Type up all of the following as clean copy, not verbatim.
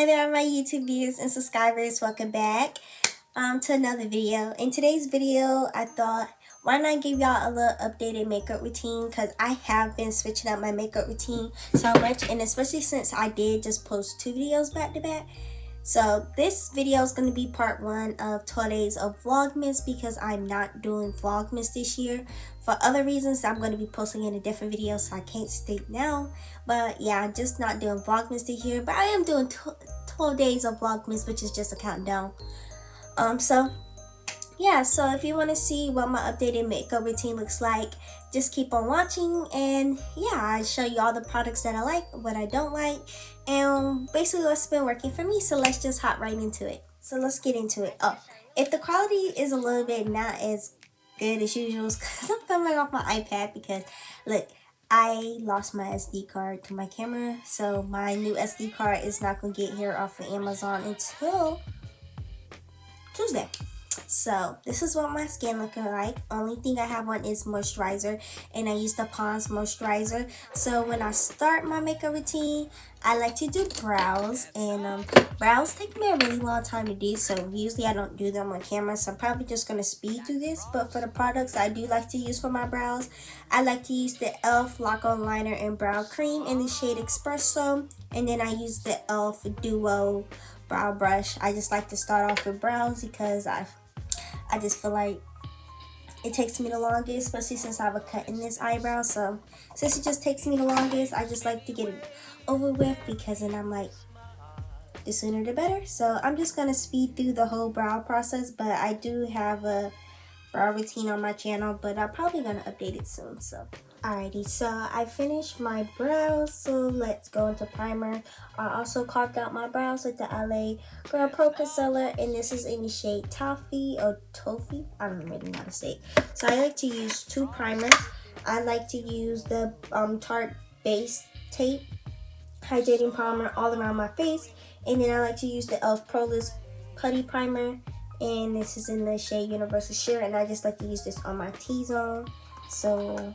Hi there, my YouTube viewers and subscribers. Welcome back to another video. In today's video, I thought, why not give y'all a little updated makeup routine, because I have been switching up my makeup routine so much, and especially since I did just post 2 videos back to back. So this video is going to be part 1 of 12 days of Vlogmas, because I'm not doing Vlogmas this year. For other reasons, I'm going to be posting in a different video, so I can't state now. But yeah, I'm just not doing Vlogmas this year. But I am doing 12 days of Vlogmas, which is just a countdown. So yeah, so if you want to see what my updated makeup routine looks like, just keep on watching. And yeah, I show you all the products that I like, what I don't like, and basically what's been working for me. So let's just hop right into it. So let's get into it. Oh, if the quality is a little bit not as good as usual, because I'm filming off my iPad, because look, I lost my SD card to my camera, so my new SD card is not going to get here off of Amazon until Tuesday. So this is what my skin looking like. Only thing I have on is moisturizer, and I use the Pond's moisturizer. So when I start my makeup routine, I like to do brows, and brows take me a really long time to do, so usually I don't do them on camera, so I'm probably just going to speed through this. But for the products I do like to use for my brows, I like to use the e.l.f. Lock-On Liner and Brow Cream in the shade Espresso, and then I use the e.l.f. Duo brow brush. I just like to start off with brows because I just feel like it takes me the longest, especially since I have a cut in this eyebrow. So since it just takes me the longest, I just like to get it over with, because then I'm like, the sooner the better. So I'm just gonna speed through the whole brow process, but I do have a brow routine on my channel, but I'm probably gonna update it soon. So alrighty, so I finished my brows, so let's go into primer. I also carved out my brows with the LA Girl Pro Concealer, and this is in the shade Toffee or Toffee. I don't really know how to say it. So I like to use 2 primers. I like to use the Tarte Base Tape Hydrating Primer all around my face, and then I like to use the e.l.f. Poreless Putty Primer, and this is in the shade Universal Sheer, and I just like to use this on my T-zone. So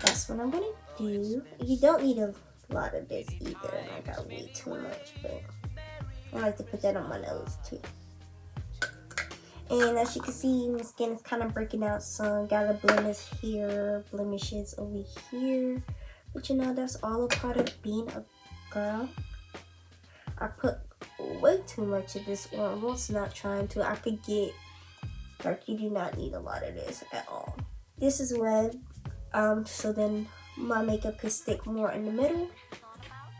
that's what I'm gonna do. You don't need a lot of this either, and I got way too much, but I like to put that on my nose too. And as you can see, my skin is kind of breaking out some. Got a blemish here, blemishes over here, but you know, that's all a part of being a girl. I put way too much of this on. I'm also not trying to. I forget, like, you do not need a lot of this at all. This is red, so then my makeup could stick more in the middle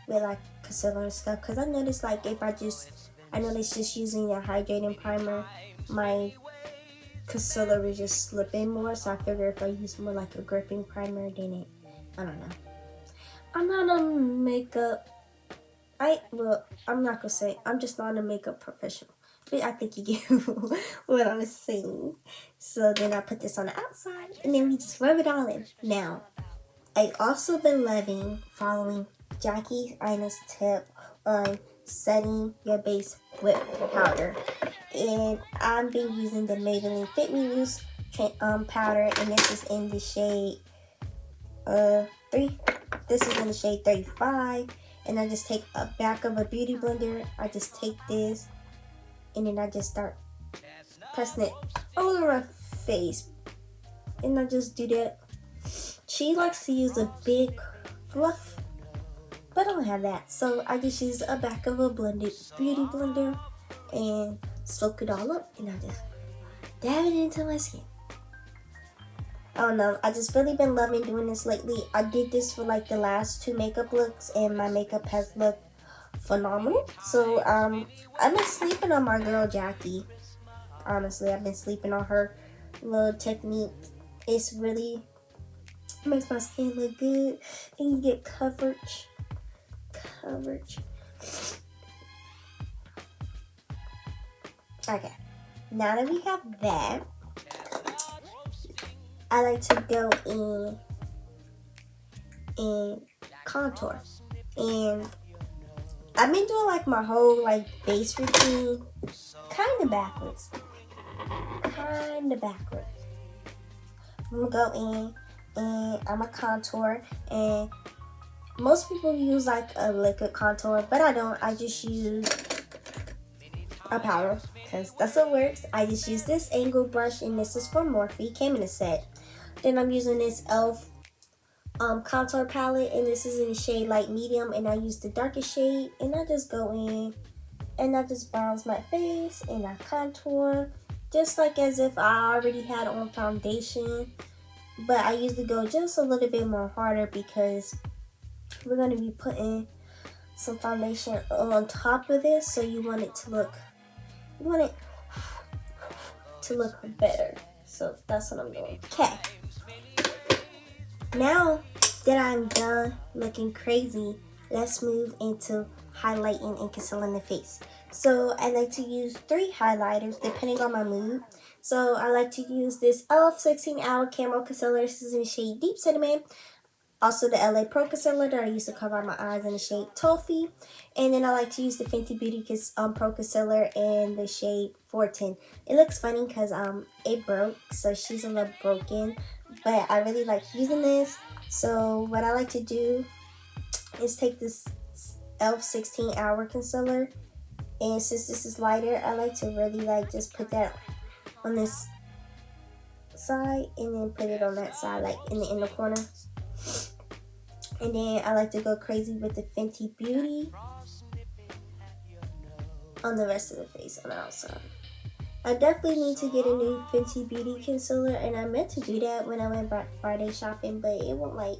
with like concealer and stuff. Cause I noticed, like, if I noticed just using a hydrating primer, my concealer would just slip in more. So I figured if I use more like a gripping primer, then I don't know. I'm not a makeup. I'm not gonna say, I'm just not a makeup professional. But I think you get what I'm saying. So then I put this on the outside, and then we just rub it all in. Now, I also been following Jackie Ina's tip on setting your base with powder. And I've been using the Maybelline Fit Me Loose powder, and this is in the shade 3. This is in the shade 35. And I just take a back of a beauty blender. I just take this, and then I just start pressing it all over my face. And I just do that. She likes to use a big fluff, but I don't have that. So I just use a back of a beauty blender and soak it all up. And I just dab it into my skin. I don't know, I just really been loving doing this lately. I did this for like the last 2 makeup looks, and my makeup has looked phenomenal. So I've been sleeping on my girl Jackie. Honestly, I've been sleeping on her little technique. It's really makes my skin look good, and you get coverage. Okay, now that we have that, I like to go in contour, and I've been doing like my whole like base routine kind of backwards. I'm gonna go in and I'm a contour, and most people use like a liquid contour, but I don't. I just use a powder, because that's what works. I just use this angle brush, and this is from Morphe. Came in a set. Then I'm using this e.l.f. Contour palette, and this is in the shade light medium, and I use the darkest shade, and I just go in and I just bronze my face and I contour just like as if I already had on foundation, but I usually go just a little bit more harder because we're going to be putting some foundation on top of this, so you want it to look better. So that's what I'm doing. Okay, now that I'm done looking crazy, let's move into highlighting and concealing the face. So I like to use 3 highlighters depending on my mood. So I like to use this e.l.f. 16-hour Camo Concealer. This is in the shade Deep Cinnamon. Also the LA Pro Concealer that I use to cover my eyes in the shade Toffee. And then I like to use the Fenty Beauty Pro Concealer in the shade 410. It looks funny because it broke, so she's a little broken. But I really like using this. So what I like to do is take this e.l.f. 16-hour concealer, and since this is lighter, I like to really just put that on this side and then put it on that side, like in the inner corner. And then I like to go crazy with the Fenty Beauty on the rest of the face on the outside. I definitely need to get a new Fenty Beauty concealer, and I meant to do that when I went Black Friday shopping, but it won't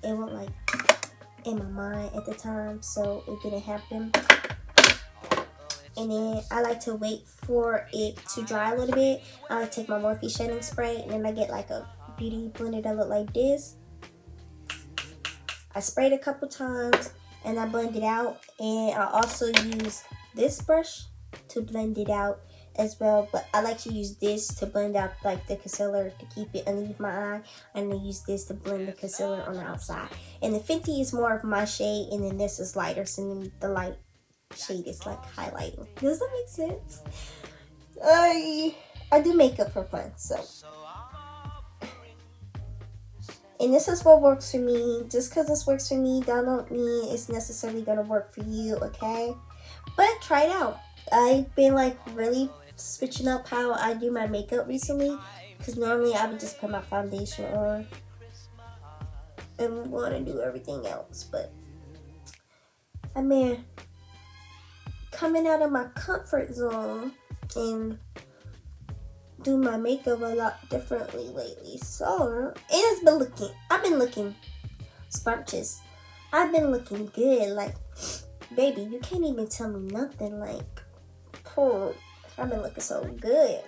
in my mind at the time, so it didn't happen. And then I like to wait for it to dry a little bit. I like to take my Morphe shedding spray, and then I get like a beauty blender that look like this. I sprayed a couple times and I blend it out, and I also use this brush to blend it out as well, but I like to use this to blend out like the concealer to keep it underneath my eye, and then use this to blend the concealer on the outside. And the Fenty is more of my shade, and then this is lighter, so then the light shade is like highlighting. Does that make sense? I do makeup for fun, so. And this is what works for me. Just because this works for me, that don't mean it's necessarily gonna work for you, okay? But try it out. I've been really switching up how I do my makeup recently, because normally I would just put my foundation on and want to do everything else. But I mean, coming out of my comfort zone and do my makeup a lot differently lately. So I've been looking scrumptious. I've been looking good. Baby, you can't even tell me nothing. I've been looking so good.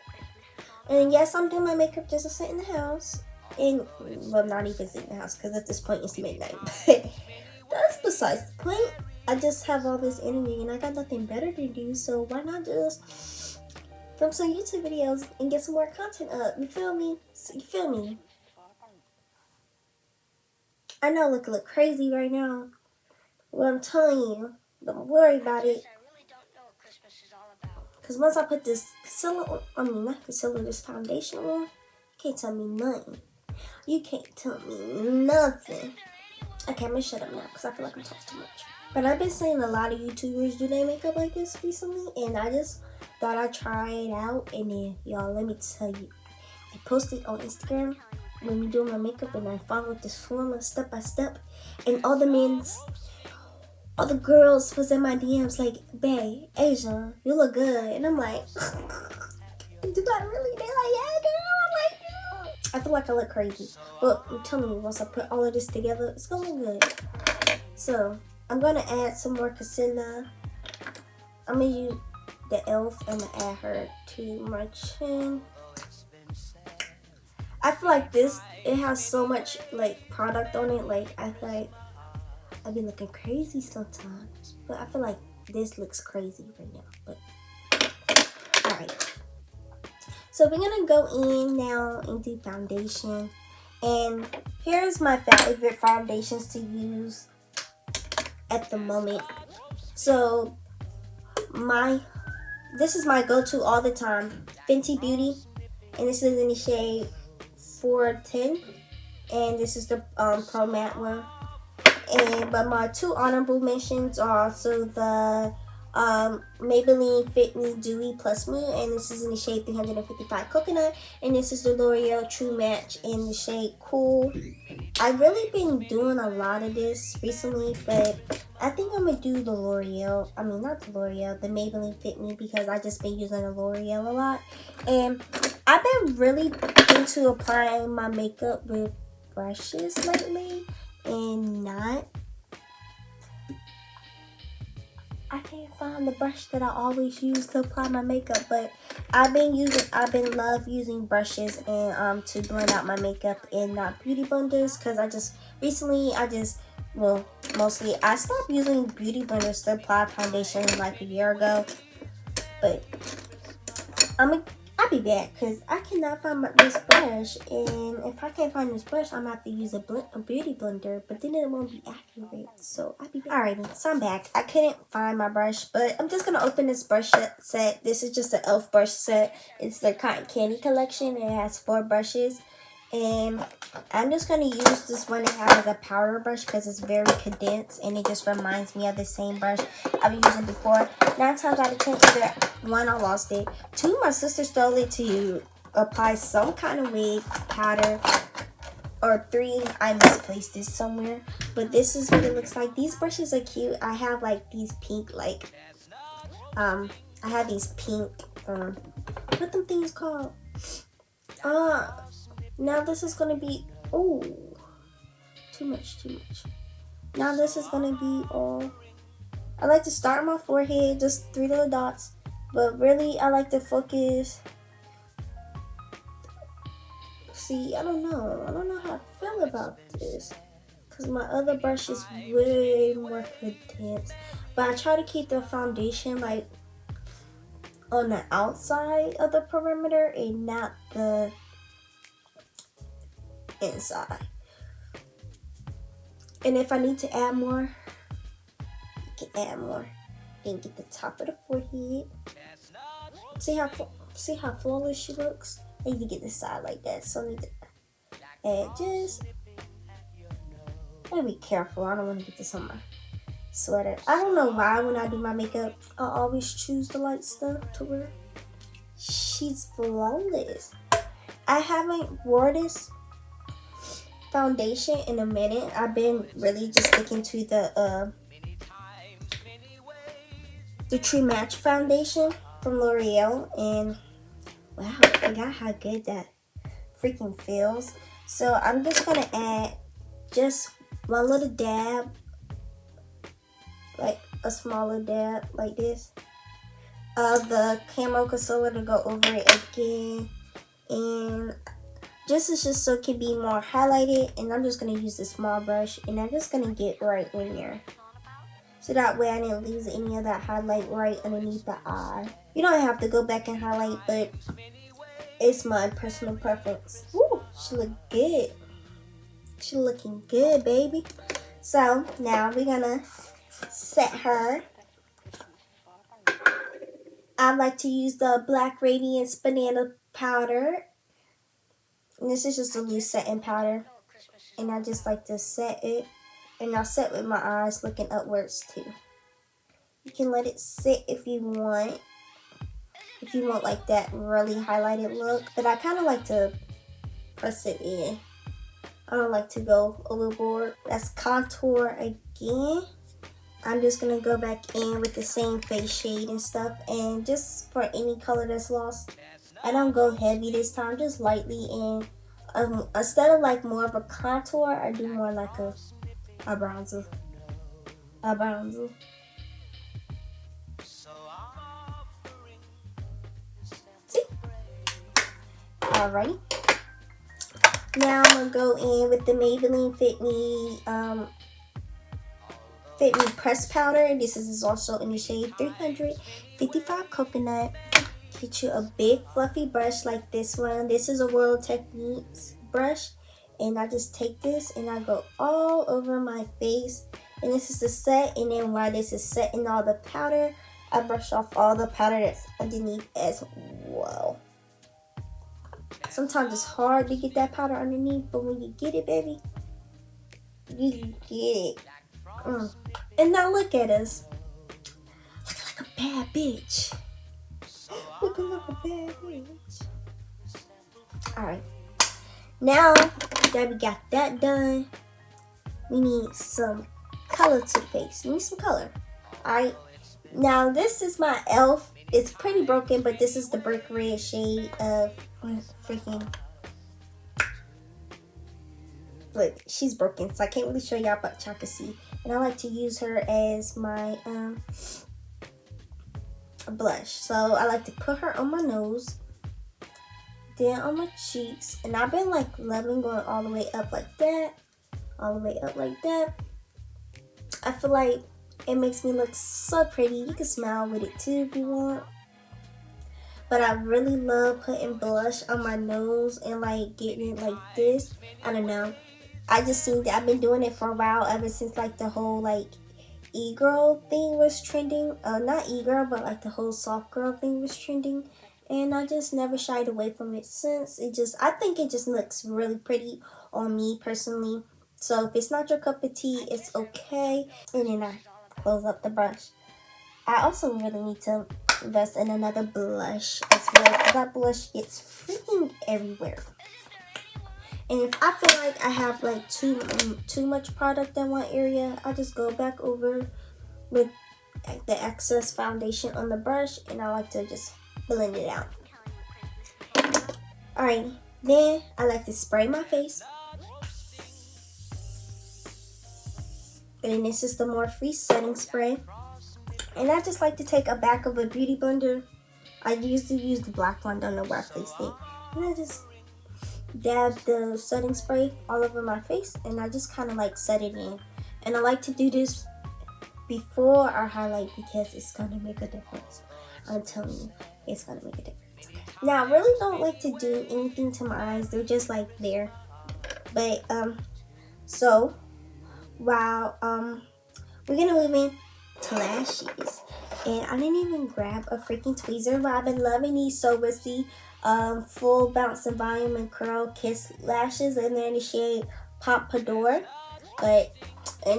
And yes, I'm doing my makeup just to sit in the house. And, well, not even sit in the house, because at this point it's midnight. But that's besides the point. I just have all this energy and I got nothing better to do. So why not just film some YouTube videos and get some more content up? You feel me? I know I look crazy right now. Well, I'm telling you, don't worry about it. Because once I put this this foundation on, you can't tell me nothing. You can't tell me nothing. Okay, I'm going to shut up now because I feel like I'm talking too much. But I've been seeing a lot of YouTubers do their makeup like this recently, and I just thought I'd try it out. And then, y'all, let me tell you, I posted on Instagram when we doing my makeup, and I followed this formula step by step, and all the girls was in my DMs like, "Bae, Asia, you look good." And I'm like, do I really? They're like, "Yeah, girl." I'm like, yeah. I feel like I look crazy. But I'm telling you, once I put all of this together, it's gonna look good. So, I'm gonna add some more concealer. I'm gonna use the e.l.f. I'm gonna add her to my chin. I feel like it has so much product on it. I feel like I've been looking crazy sometimes, but I feel like this looks crazy right now. But alright, so we're gonna go in now and do foundation, and here's my favorite foundations to use at the moment. So this is my go-to all the time, Fenty Beauty, and this is in the shade 410, and this is the Pro Matte one. But my 2 honorable mentions are also the Maybelline Fit Me Dewy Plus Moon, and this is in the shade 355 Coconut, and this is the L'Oreal True Match in the shade Cool. I've really been doing a lot of this recently, but I think I'm gonna do the L'Oreal, not the L'Oreal, the Maybelline Fit Me, because I just been using the L'Oreal a lot, and I've been really into applying my makeup with brushes lately, and I can't find the brush that I always use to apply my makeup, but I've been love using brushes and to blend out my makeup and not beauty blenders, because mostly I stopped using beauty blenders to apply foundation like a year ago, but I'll be back because I cannot find this brush, and if I can't find this brush, I'm gonna have to use a beauty blender, but then it won't be accurate, so I'll be back. Alrighty, so I'm back. I couldn't find my brush, but I'm just gonna open this brush set. This is just an e.l.f. brush set. It's their cotton candy collection, and it has 4 brushes, and I'm just gonna use this one I have as a powder brush because it's very condensed, and it just reminds me of the same brush I've been using before. 9 times out of 10, either 1, I lost it. 2, my sister stole it to apply some kind of wig powder. Or 3, I misplaced it somewhere. But this is what it looks like. These brushes are cute. I have like these pink, what them things called? Now this is gonna be, too much. Now this is gonna be all, I like to start on my forehead, just 3 little dots, but really I like to focus. See, I don't know how I feel about this, because my other brush is way more condensed, but I try to keep the foundation like on the outside of the perimeter and not the inside. And if I need to add more, you can add more. Then get the top of the forehead. See how flawless she looks? I need to get this side like that, so I need to add just, be careful. I don't want to get this on my sweater. I don't know why when I do my makeup, I always choose the light stuff to wear. She's flawless. I haven't wore this foundation in a minute. I've been really just sticking to the True Match foundation from L'Oreal, and wow, I forgot how good that freaking feels. So I'm just gonna add just one little dab, like a smaller dab like this, of the camo concealer to go over it again, and it's just so it can be more highlighted. And I'm just gonna use the small brush, and I'm just gonna get right in there, so that way I didn't lose any of that highlight right underneath the eye. You don't have to go back and highlight, but it's my personal preference. Woo, she look good. She looking good, baby. So now we're gonna set her. I like to use the Black Radiance Banana Powder. And this is just a loose setting powder. And I just like to set it. And I set with my eyes looking upwards too. You can let it sit if you want. If you want like that really highlighted look. But I kind of like to press it in. I don't like to go overboard. Let's contour again. I'm just going to go back in with the same face shade and stuff. And just for any color that's lost, I don't go heavy this time. Just lightly in. Instead of like more of a contour, I do more like a bronzer. A bronzer. See? Alrighty. Now I'm going to go in with the Maybelline Fit Me Press Powder. This is also in the shade 355 Coconut. Get you a big fluffy brush like this one. This is a World Techniques brush. And I just take this and I go all over my face. And this is the set. And then while this is setting all the powder, I brush off all the powder that's underneath as well. Sometimes it's hard to get that powder underneath, but when you get it, baby, you get it. And now look at us. Looking like a bad bitch. Looking like a bad bitch. Alright. Now that we got that done, we need some color to the face. We need some color. Alright. Now this is my e.l.f. It's pretty broken, but this is the brick red shade of freaking. Look, she's broken, so I can't really show y'all, but y'all can see. And I like to use her as my blush. So I like to put her on my nose, then on my cheeks, and I've been like loving going all the way up like that, all the way up like that. I feel like it makes me look so pretty. You can smile with it too if you want. But I really love putting blush on my nose and like getting it like this. I don't know. I just seen that I've been doing it for a while, ever since like the whole like e-girl thing was trending. Not e-girl, but like the whole soft girl thing was trending. And I just never shied away from it since. I think it just looks really pretty on me personally. So if it's not your cup of tea, it's okay. And then I close up the brush. I also really need to invest in another blush as well, because that blush gets freaking everywhere. And if I feel like I have like too much product in one area, I just go back over with the excess foundation on the brush, and I like to just blend it out. Alright, then I like to spray my face. And this is the Morphe setting spray. And I just like to take a back of a beauty blender. I used to use the black one, don't know where I placed it. And I just dab the setting spray all over my face, and I just kind of like set it in. And I like to do this before I highlight, because it's gonna make a difference. I'm telling you, it's gonna make a difference. Okay. Now I really don't like to do anything to my eyes. They're just like there. But so while we're gonna move in to lashes, and I didn't even grab a freaking tweezer, but I've been loving these So Wispy full bounce and volume and curl kiss lashes, and they're in the shade Pompadour, and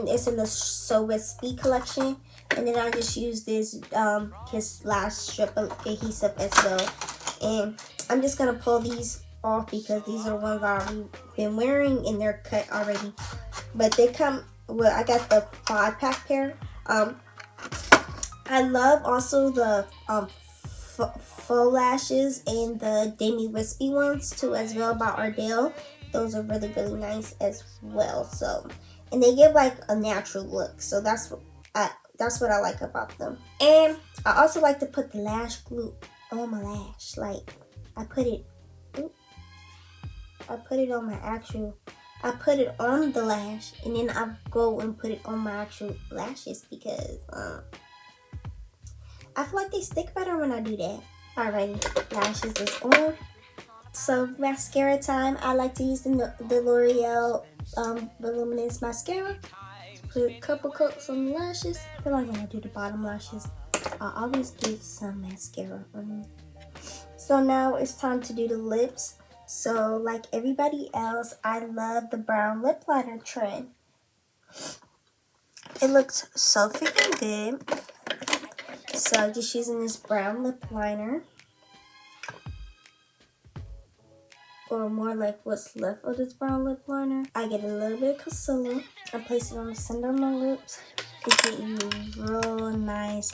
it's in the So Wispy collection. And then I just use this kiss lash strip adhesive as well, and I'm just gonna pull these off because these are the ones I've already been wearing and they're cut already. But they come, well, I got the 5-pack pair. I love also the faux lashes and the Demi Wispy ones too as well by Ardell. Those are really, really nice as well. So, and they give like a natural look. So that's what I like about them. And I also like to put the lash glue on my lash. Like I put it on my actual. I put it on the lash, and then I go and put it on my actual lashes, because I feel like they stick better when I do that. Alrighty, lashes is on. So mascara time. I like to use the L'Oreal Voluminous Mascara. Put a couple coats on the lashes. I feel like when I do the bottom lashes, I always get some mascara on me. So now it's time to do the lips. So like everybody else, I love the brown lip liner trend. It looks so freaking good. So I'm just using this brown lip liner, or more like what's left of this brown lip liner. I get a little bit of concealer. I place it on the center of my lips to get you real nice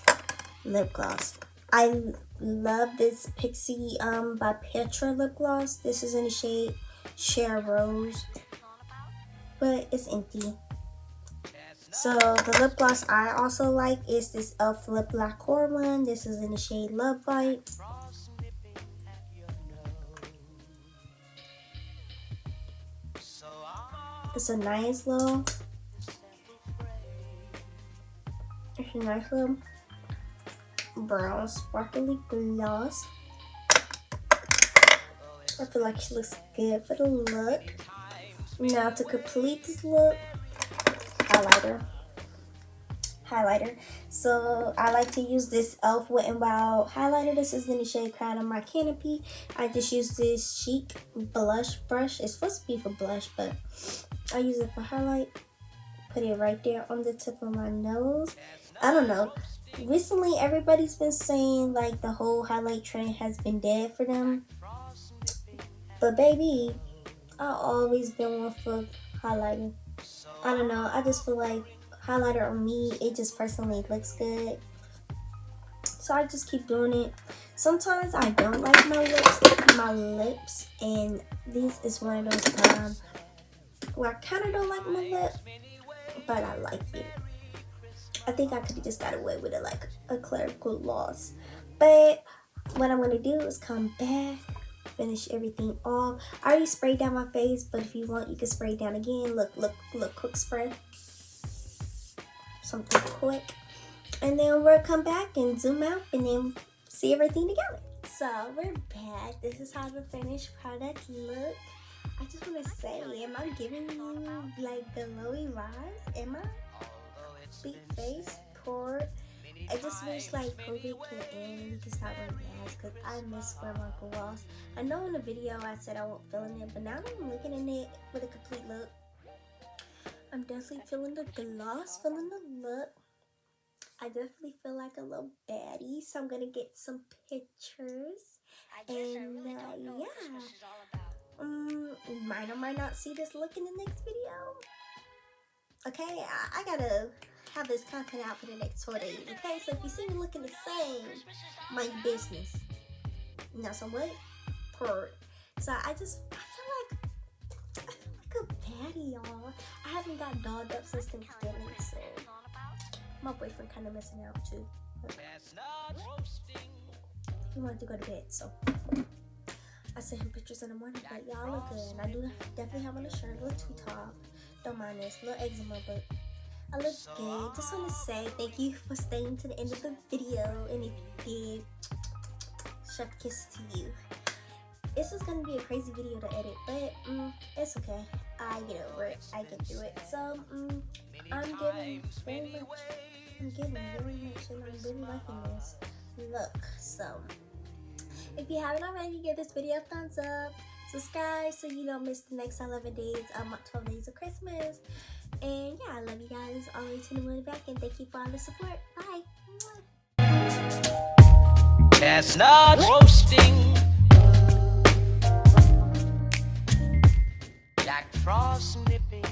lip gloss. I love this Pixie by Petra lip gloss. This is in the shade Share Rose, but it's empty. So the lip gloss I also like is this e.l.f. Lip Lacquer one. This is in the shade Love Bite. It's a nice little brown sparkly gloss. I feel like she looks good for the look. Now to complete this look, highlighter. So I like to use this e.l.f. Wet n Wild highlighter. This is in the shade Crown of My Canopy. I just use this Chic blush brush. It's supposed to be for blush, but I use it for highlight. Put it right there on the tip of my nose. I don't know. recently everybody's been saying like the whole highlight trend has been dead for them. But baby, I always been one for highlighting. I don't know. I just feel like highlighter on me, it just personally looks good. So I just keep doing it. Sometimes I don't like my lips, and this is one of those times where I kind of don't like my lip, but I like it. I think I could have just got away with it like a clerical loss. But what I'm gonna do is come back, finish everything off. I already sprayed down my face, but if you want, you can spray down again. Look, quick spray. Something quick. And then we'll come back and zoom out and then see everything together. So we're back. This is how the finished product look. I just want to say, am I giving you like glowy vibes? Am I? Big face, poor. I just wish like COVID can end and we can stop wearing masks because I miss wearing my gloss. I know in the video I said I won't feel in it, but now that I'm looking in it with a complete look, I'm definitely feeling the gloss, feeling the look. I definitely feel like a little baddie, so I'm gonna get some pictures. And yeah, might or might not see this look in the next video. Okay, I gotta have this content out for the next 4 days. Okay, so if you see me looking the same, mind your business. Now, somewhat purr. So I feel like a baddie, y'all. I haven't got dolled up since Thanksgiving, so my boyfriend kind of missing out too. He wanted to go to bed, so I sent him pictures in the morning. But y'all look good, and I do definitely have on a shirt, a little too top. Don't mind this, a little eczema, but I look good. Just want to say thank you for staying to the end of the video, and if you did, chef kiss to you. This is gonna be a crazy video to edit, but it's okay. I get over it. I can do it. So I'm giving very much, and I'm really liking this look. So if you haven't already, give this video a thumbs up, subscribe so you don't miss the next 11 days, 12 days of Christmas. And yeah, I love you guys all the way to the moon and back, and thank you for all the support. Bye. Chestnut roasting, Jack Frost nipping.